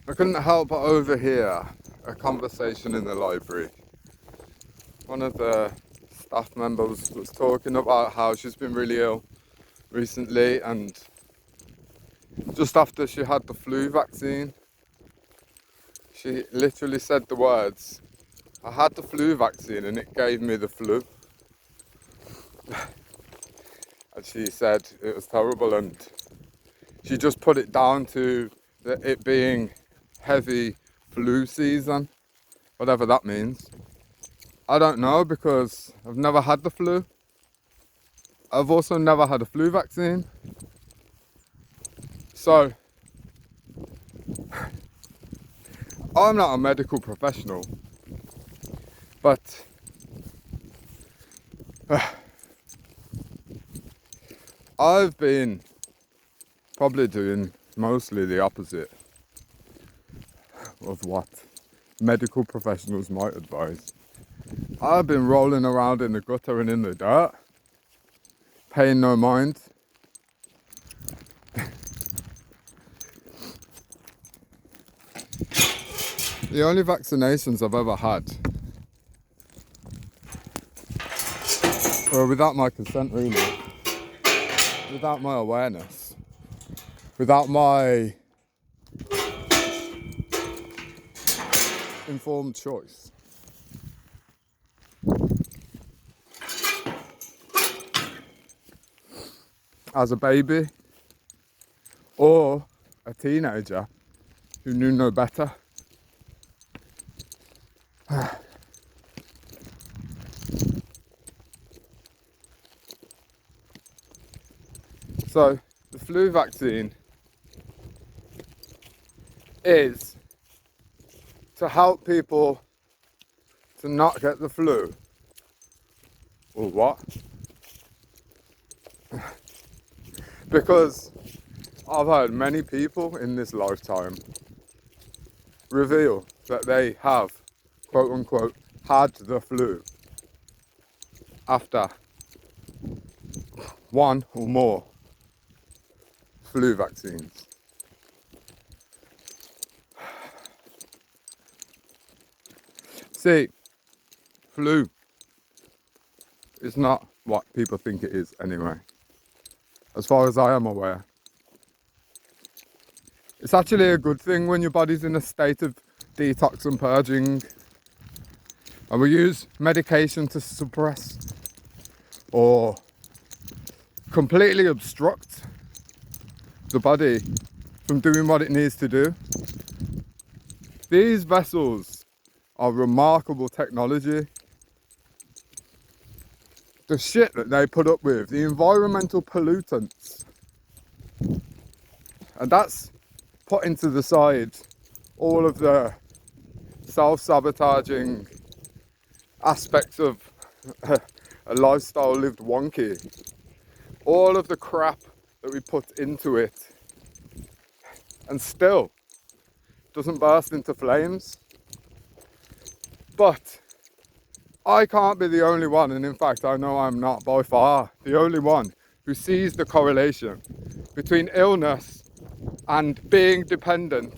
I couldn't help but overhear a conversation in the library. One of the staff members was talking about how she's been really ill recently, and just after she had the flu vaccine, she literally said the words, "I had the flu vaccine and it gave me the flu." And she said it was terrible, and she just put it down to it being heavy flu season, whatever that means. I don't know, because I've never had the flu. I've also never had a flu vaccine. So, I'm not a medical professional, but I've been probably doing mostly the opposite of what medical professionals might advise. I've been rolling around in the gutter and in the dirt, paying no mind. The only vaccinations I've ever had were without my consent, really, without my awareness, without my informed choice. As a baby or a teenager who knew no better. So the flu vaccine is to help people to not get the flu. Or what? Because I've heard many people in this lifetime reveal that they have, quote unquote, had the flu after one or more flu vaccines. See, flu is not what people think it is anyway, as far as I am aware. It's actually a good thing when your body's in a state of detox and purging, and we use medication to suppress or completely obstruct the body from doing what it needs to do. These vessels are remarkable technology. The shit that they put up with, the environmental pollutants, and that's putting to the side all of the self-sabotaging aspects of a lifestyle lived wonky. All of the crap that we put into it, and still doesn't burst into flames. But I can't be the only one, and in fact I know I'm not by far the only one who sees the correlation between illness and being dependent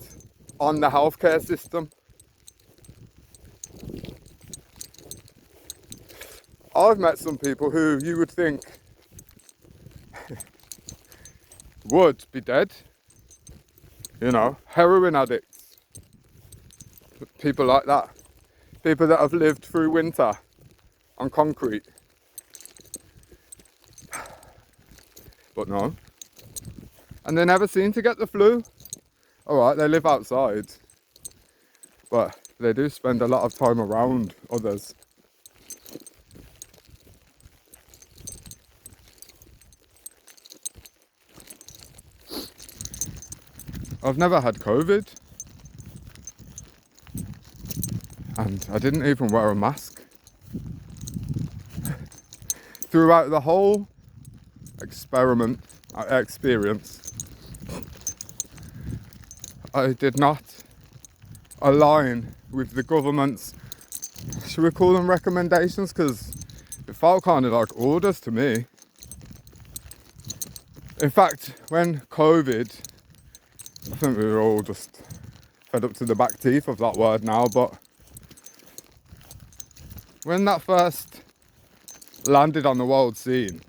on the healthcare system. I've met some people who you would think would be dead, you know, heroin addicts, people like that, people that have lived through winter on concrete. But no, and they never seem to get the flu. Alright, they live outside, but they do spend a lot of time around others. I've never had COVID, and I didn't even wear a mask throughout the whole experience. I did not align with the government's, should we call them recommendations, because it felt kind of like orders to me. In fact, when COVID, I think we were all just fed up to the back teeth of that word now, but when that first landed on the world scene,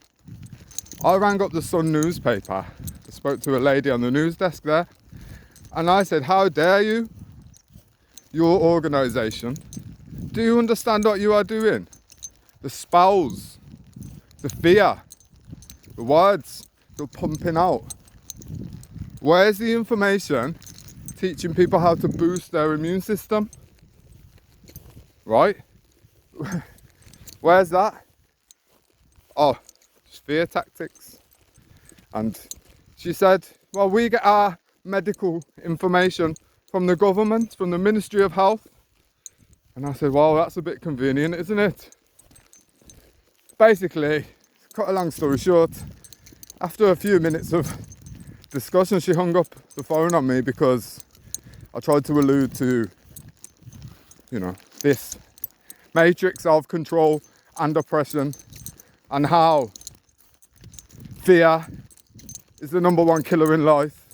I rang up the Sun newspaper. I spoke to a lady on the news desk there, and I said, how dare you, your organisation, do you understand what you are doing? The spells, the fear, the words you're pumping out. Where's the information teaching people how to boost their immune system? Right? Where's that? Oh, just fear tactics. And she said, well, we get our medical information from the government, from the Ministry of Health. And I said, well, that's a bit convenient, isn't it? Basically, to cut a long story short, after a few minutes of discussion, she hung up the phone on me because I tried to allude to, this matrix of control and oppression, and how fear is the number one killer in life,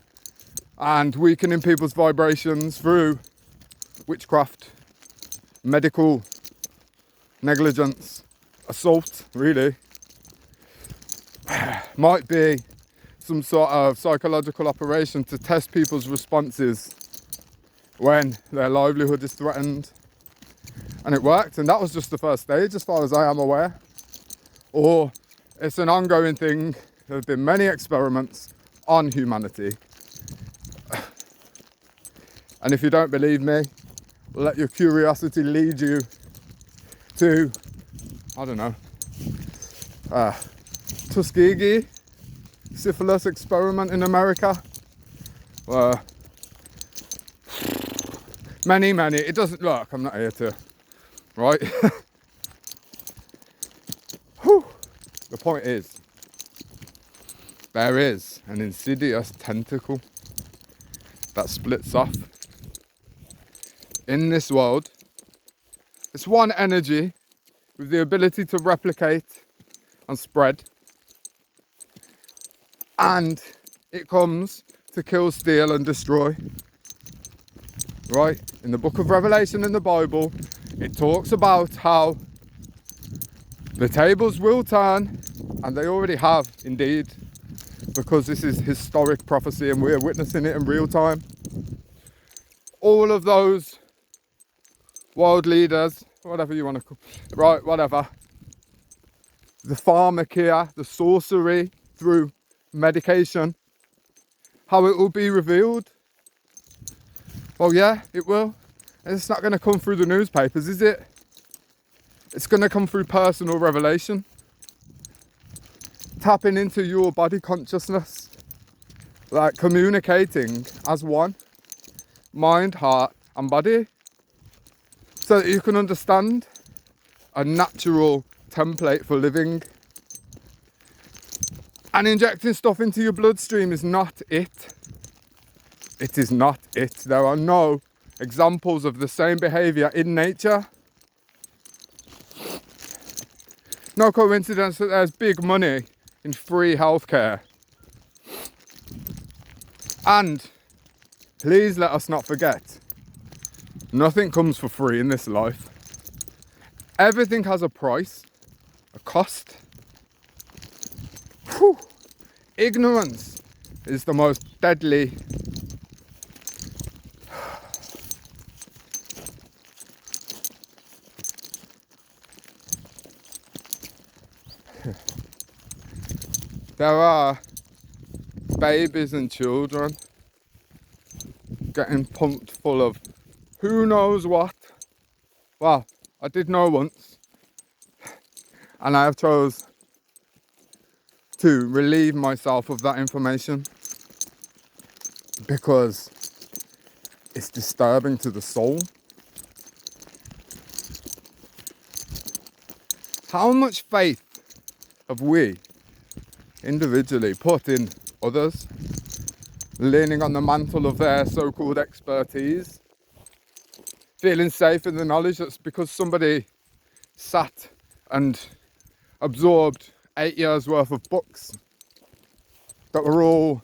and weakening people's vibrations through witchcraft, medical negligence, assault, really, might be some sort of psychological operation to test people's responses when their livelihood is threatened. And it worked, and that was just the first stage as far as I am aware. Or it's an ongoing thing. There have been many experiments on humanity. And if you don't believe me, let your curiosity lead you to, I don't know, Tuskegee syphilis experiment in America. Many, it doesn't, look, I'm not here to, right? Whew. The point is, there is an insidious tentacle that splits off in this world. It's one energy with the ability to replicate and spread, and it comes to kill, steal and destroy. Right? In the book of Revelation in the Bible, it talks about how the tables will turn, and they already have indeed, because this is historic prophecy and we're witnessing it in real time. All of those world leaders, whatever you want to call, right, whatever, the pharmakia, the sorcery through medication, how it will be revealed. Well, yeah, it will. And it's not going to come through the newspapers, is it? It's going to come through personal revelation. Tapping into your body consciousness. Like communicating as one. Mind, heart and body. So that you can understand a natural template for living. And injecting stuff into your bloodstream is not it. It is not it. There are no examples of the same behaviour in nature. No coincidence that there's big money in free healthcare. And please let us not forget, nothing comes for free in this life. Everything has a price, a cost. Whew. Ignorance is the most deadly There are babies and children getting pumped full of who knows what. Well, I did know once, and I have chose to relieve myself of that information because it's disturbing to the soul. How much faith have we individually put in others, leaning on the mantle of their so-called expertise, feeling safe in the knowledge that's because somebody sat and absorbed 8 years worth of books that were all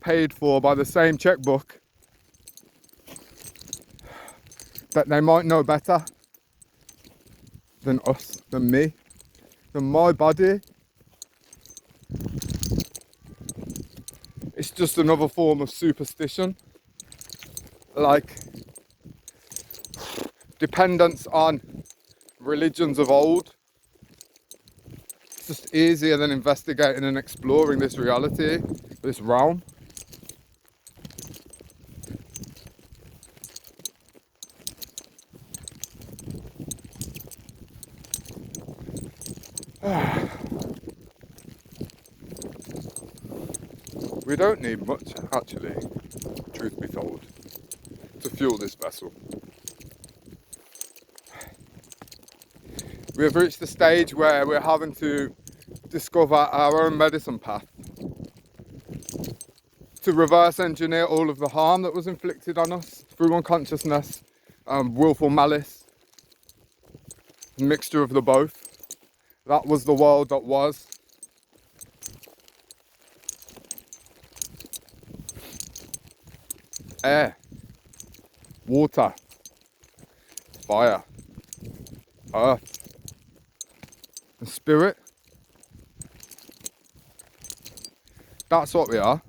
paid for by the same checkbook, that they might know better than us, than me, than my body. It's just another form of superstition, like dependence on religions of old. It's just easier than investigating and exploring this reality, this realm. We don't need much, actually, truth be told, to fuel this vessel. We have reached the stage where we're having to discover our own medicine path, to reverse engineer all of the harm that was inflicted on us through unconsciousness, willful malice, a mixture of the both. That was the world that was. Air, water, fire, earth, and spirit. That's what we are.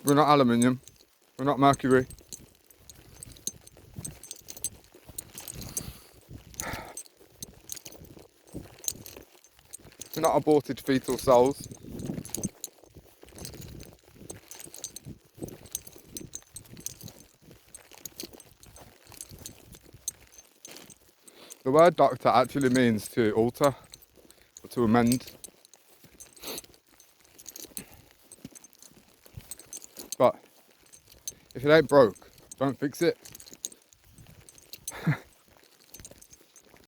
We're not aluminium, we're not mercury. We're not aborted fetal cells. The word doctor actually means to alter or to amend. But if it ain't broke, don't fix it.